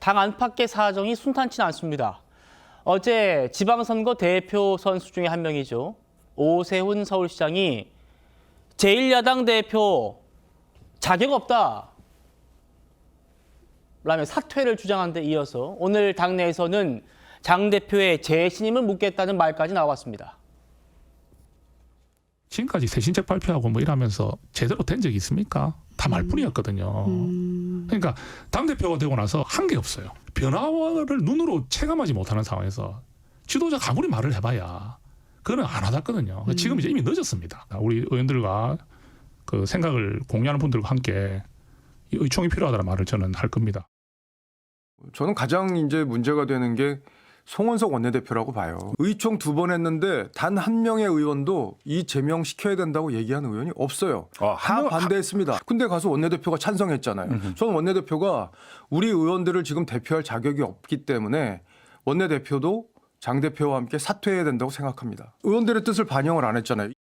당 안팎의 사정이 순탄치 않습니다. 어제 지방선거 대표 선수 중에 한 명이죠. 오세훈 서울시장이 제1야당 대표 자격 없다 라며 사퇴를 주장한 데 이어서 오늘 당내에서는 장 대표의 재신임을 묻겠다는 말까지 나왔습니다. 지금까지 새신책 발표하고 뭐 이러면서 제대로 된 적이 있습니까? 다 말뿐이었거든요. 그러니까 당대표가 되고 나서 한 게 없어요. 변화를 눈으로 체감하지 못하는 상황에서 지도자가 아무리 말을 해봐야 그거는 안 와닿거든요. 지금 이제 이미 늦었습니다. 우리 의원들과 그 생각을 공유하는 분들과 함께 의총이 필요하다는 말을 저는 할 겁니다. 저는 가장 이제 문제가 되는 게 송원석 원내대표라고 봐요. 의총 2번 했는데 단 한 명의 의원도 이 제명시켜야 된다고 얘기하는 의원이 없어요. 다 반대했습니다. 근데 가서 원내대표가 찬성했잖아요. 저는 원내대표가 우리 의원들을 지금 대표할 자격이 없기 때문에 원내대표도 장 대표와 함께 사퇴해야 된다고 생각합니다. 의원들의 뜻을 반영을 안 했잖아요.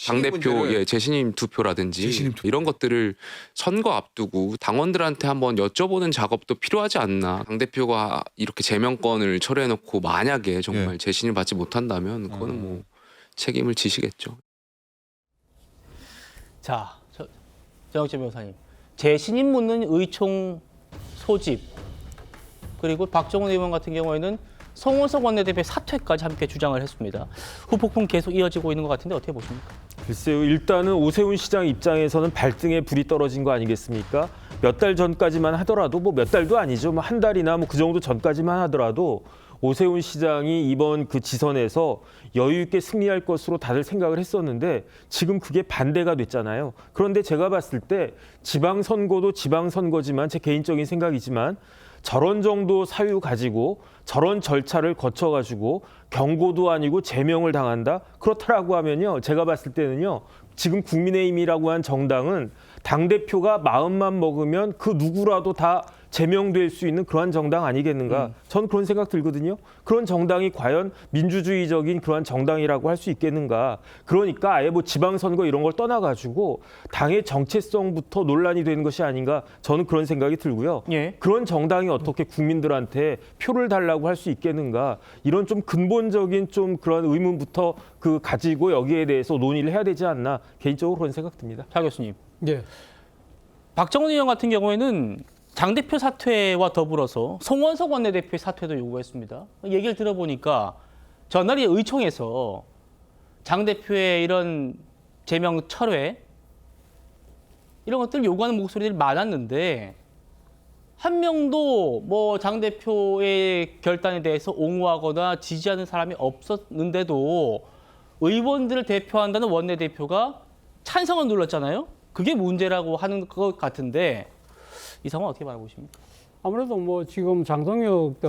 당대표 재신임 투표라든지 이런 것들을 선거 앞두고 당원들한테 한번 여쭤보는 작업도 필요하지 않나. 당대표가 이렇게 제명권을 철회해놓고 만약에 정말 재신임 받지 못한다면 그거는 뭐 책임을 지시겠죠. 자, 정영재 변호사님. 재신임 묻는 의총 소집 그리고 박정훈 의원 같은 경우에는 송원석 원내대표의 사퇴까지 함께 주장을 했습니다. 후폭풍 계속 이어지고 있는 것 같은데 어떻게 보십니까? 글쎄요. 일단은 오세훈 시장 입장에서는 발등에 불이 떨어진 거 아니겠습니까? 몇 달 전까지만 하더라도 뭐 몇 달도 아니죠. 뭐 한 달이나 뭐 그 정도 전까지만 하더라도 오세훈 시장이 이번 그 지선에서 여유 있게 승리할 것으로 다들 생각을 했었는데 지금 그게 반대가 됐잖아요. 그런데 제가 봤을 때 지방선거도 지방선거지만 제 개인적인 생각이지만 저런 정도 사유 가지고 저런 절차를 거쳐가지고 경고도 아니고 제명을 당한다? 그렇다라고 하면요. 제가 봤을 때는요. 지금 국민의힘이라고 한 정당은 당대표가 마음만 먹으면 그 누구라도 다 제명될 수 있는 그러한 정당 아니겠는가. 전 그런 생각 들거든요. 그런 정당이 과연 민주주의적인 그러한 정당이라고 할 수 있겠는가. 그러니까 아예 뭐 지방선거 이런 걸 떠나가지고 당의 정체성부터 논란이 되는 것이 아닌가. 저는 그런 생각이 들고요. 예. 그런 정당이 어떻게 국민들한테 표를 달라고 할 수 있겠는가. 이런 좀 근본적인 좀 그런 의문부터 그 가지고 여기에 대해서 논의를 해야 되지 않나. 개인적으로 그런 생각 듭니다. 차 교수님. 네. 박정훈 의원 같은 경우에는 당대표 사퇴와 더불어서 송원석 원내대표의 사퇴도 요구했습니다. 얘기를 들어보니까 전날이 의총에서 장 대표의 이런 제명 철회 이런 것들 요구하는 목소리들이 많았는데 한 명도 뭐 장 대표의 결단에 대해서 옹호하거나 지지하는 사람이 없었는데도 의원들을 대표한다는 원내대표가 찬성을 눌렀잖아요. 그게 문제라고 하는 것 같은데 이 상황 어떻게 바라보십니까? 아무래도 뭐 지금 장동혁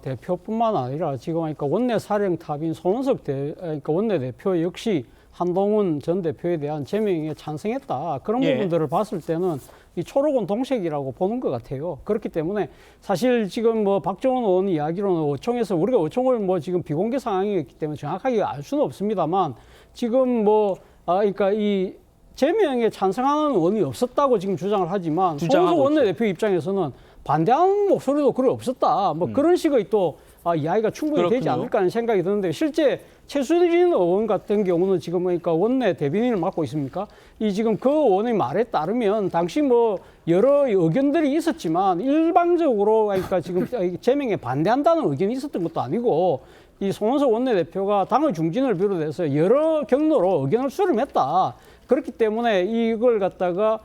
대표뿐만 아니라 지금 그러니까 원내 사령탑인 송원석 그러니까 원내대표 역시 한동훈 전 대표에 대한 제명에 찬성했다. 그런 부분들을 봤을 때는 이 초록은 동색이라고 보는 것 같아요. 그렇기 때문에 사실 지금 뭐 박정훈 의원 이야기로는 의총에서 우리가 의총을 뭐 지금 비공개 상황이었기 때문에 정확하게 알 수는 없습니다만 지금 뭐 그러니까 이 제명에 찬성하는 의원이 없었다고 지금 주장을 하지만 송원석 원내대표 입장에서는 반대하는 목소리도 그래 없었다. 뭐 그런 식의 또 이야기가 충분히 그렇군요. 되지 않을까 하는 생각이 드는데 실제 최수진 의원 같은 경우는 지금 그러니까 원내 대변인을 맡고 있습니까? 이 지금 그 의원의 말에 따르면 당시 뭐 여러 의견들이 있었지만 일방적으로 그러니까 지금 제명에 반대한다는 의견이 있었던 것도 아니고 이 송원석 원내대표가 당의 중진을 비롯해서 여러 경로로 의견을 수렴했다. 그렇기 때문에 이걸 갖다가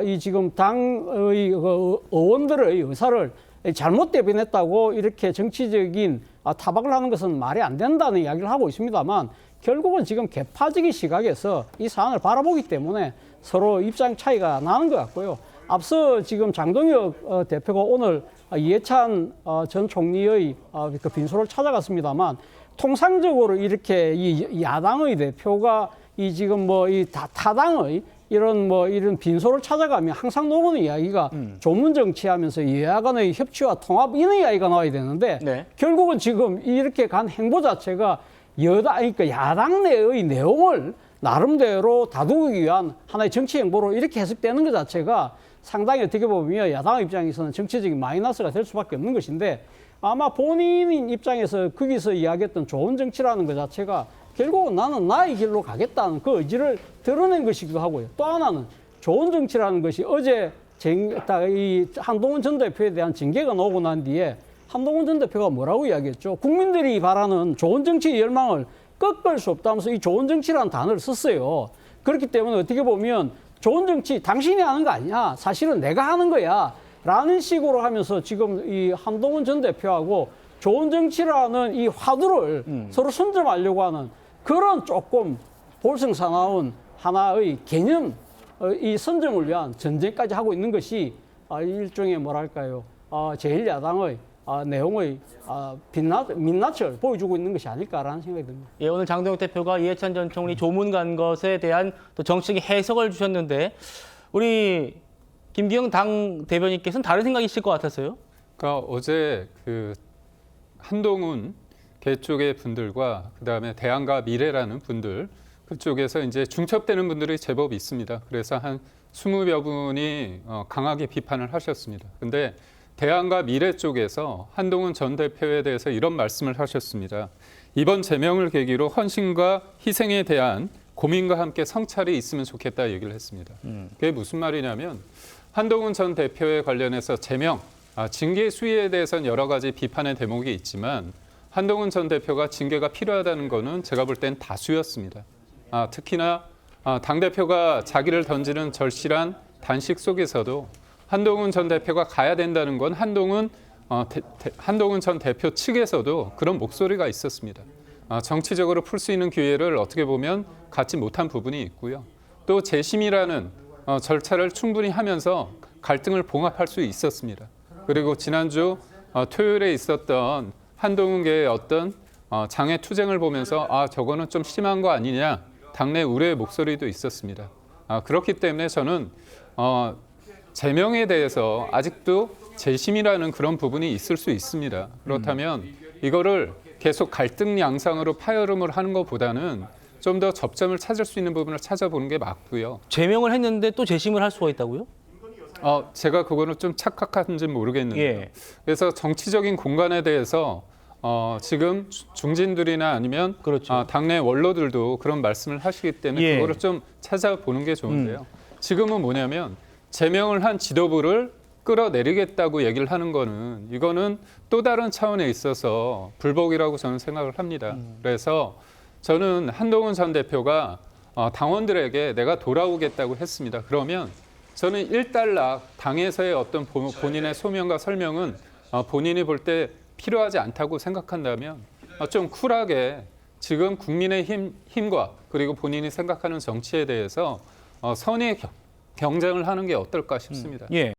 이 지금 당의 의원들의 의사를 잘못 대변했다고 이렇게 정치적인 타박을 하는 것은 말이 안 된다는 이야기를 하고 있습니다만 결국은 지금 개파적인 시각에서 이 사안을 바라보기 때문에 서로 입장 차이가 나는 것 같고요. 앞서 지금 장동혁 대표가 오늘 이해찬 전 총리의 그 빈소를 찾아갔습니다만 통상적으로 이렇게 이 야당의 대표가 이 지금 뭐 이 타당의 이런 빈소를 찾아가면 항상 나오는 이야기가 조문 정치하면서 여야 간의 협치와 통합 이런 이야기가 나와야 되는데 결국은 지금 이렇게 간 행보 자체가 그러니까 야당 내의 내용을 나름대로 다루기 위한 하나의 정치 행보로 이렇게 해석되는 것 자체가 상당히 어떻게 보면 야당 입장에서는 정치적인 마이너스가 될 수밖에 없는 것인데 아마 본인 입장에서 거기서 이야기했던 좋은 정치라는 것 자체가 결국은 나는 나의 길로 가겠다는 그 의지를 드러낸 것이기도 하고요. 또 하나는 좋은 정치라는 것이 어제 이 한동훈 전 대표에 대한 징계가 나오고 난 뒤에 한동훈 전 대표가 뭐라고 이야기했죠? 국민들이 바라는 좋은 정치의 열망을 꺾을 수 없다면서 이 좋은 정치라는 단어를 썼어요. 그렇기 때문에 어떻게 보면 좋은 정치 당신이 하는 거 아니야. 사실은 내가 하는 거야. 라는 식으로 하면서 지금 이 한동훈 전 대표하고 좋은 정치라는 이 화두를 서로 선점하려고 하는 그런 조금 볼썽사나운 하나의 개념, 이 선점을 위한 전쟁까지 하고 있는 것이 일종의 뭐랄까요, 제1야당의 내용의 민낯을 보여주고 있는 것이 아닐까라는 생각이 듭니다. 예, 오늘 장동혁 대표가 이해찬 전 총리 조문 간 것에 대한 또 정치적인 해석을 주셨는데 우리 김기영 당 대변인께서는 다른 생각이 있을 것 같았어요? 그러니까 어제 그 한동훈 개 쪽의 분들과 그다음에 대안과 미래라는 분들 그쪽에서 이제 중첩되는 분들이 제법 있습니다. 그래서 한 20여 분이 강하게 비판을 하셨습니다. 근데 대안과 미래 쪽에서 한동훈 전 대표에 대해서 이런 말씀을 하셨습니다. 이번 제명을 계기로 헌신과 희생에 대한 고민과 함께 성찰이 있으면 좋겠다 얘기를 했습니다. 그게 무슨 말이냐면 한동훈 전 대표에 관련해서 제명, 징계 수위에 대해서는 여러 가지 비판의 대목이 있지만 한동훈 전 대표가 징계가 필요하다는 거는 제가 볼 땐 다수였습니다. 특히나 당대표가 자기를 던지는 절실한 단식 속에서도 한동훈 전 대표가 가야 된다는 건 한동훈 전 대표 측에서도 그런 목소리가 있었습니다. 정치적으로 풀 수 있는 기회를 어떻게 보면 갖지 못한 부분이 있고요. 또 재심이라는 절차를 충분히 하면서 갈등을 봉합할 수 있었습니다. 그리고 지난주 토요일에 있었던 한동훈계의 어떤 장애 투쟁을 보면서 저거는 좀 심한 거 아니냐 당내 우려의 목소리도 있었습니다. 그렇기 때문에 저는 제명에 대해서 아직도 재심이라는 그런 부분이 있을 수 있습니다. 그렇다면 이거를 계속 갈등 양상으로 파열음을 하는 것보다는 좀 더 접점을 찾을 수 있는 부분을 찾아보는 게 맞고요. 제명을 했는데 또 재심을 할 수가 있다고요? 제가 그거는 좀 착각한지는 모르겠는데 예. 그래서 정치적인 공간에 대해서 지금 중진들이나 아니면 그렇죠. 당내 원로들도 그런 말씀을 하시기 때문에 예. 그거를 좀 찾아보는 게 좋은데요. 지금은 뭐냐면 제명을 한 지도부를 끌어내리겠다고 얘기를 하는 거는 이거는 또 다른 차원에 있어서 불복이라고 저는 생각을 합니다. 그래서 저는 한동훈 전 대표가 당원들에게 내가 돌아오겠다고 했습니다. 그러면 저는 일단락 당에서의 어떤 본인의 소명과 설명은 본인이 볼 때 필요하지 않다고 생각한다면 좀 쿨하게 지금 국민의 힘과 그리고 본인이 생각하는 정치에 대해서 선의 경쟁을 하는 게 어떨까 싶습니다. 예.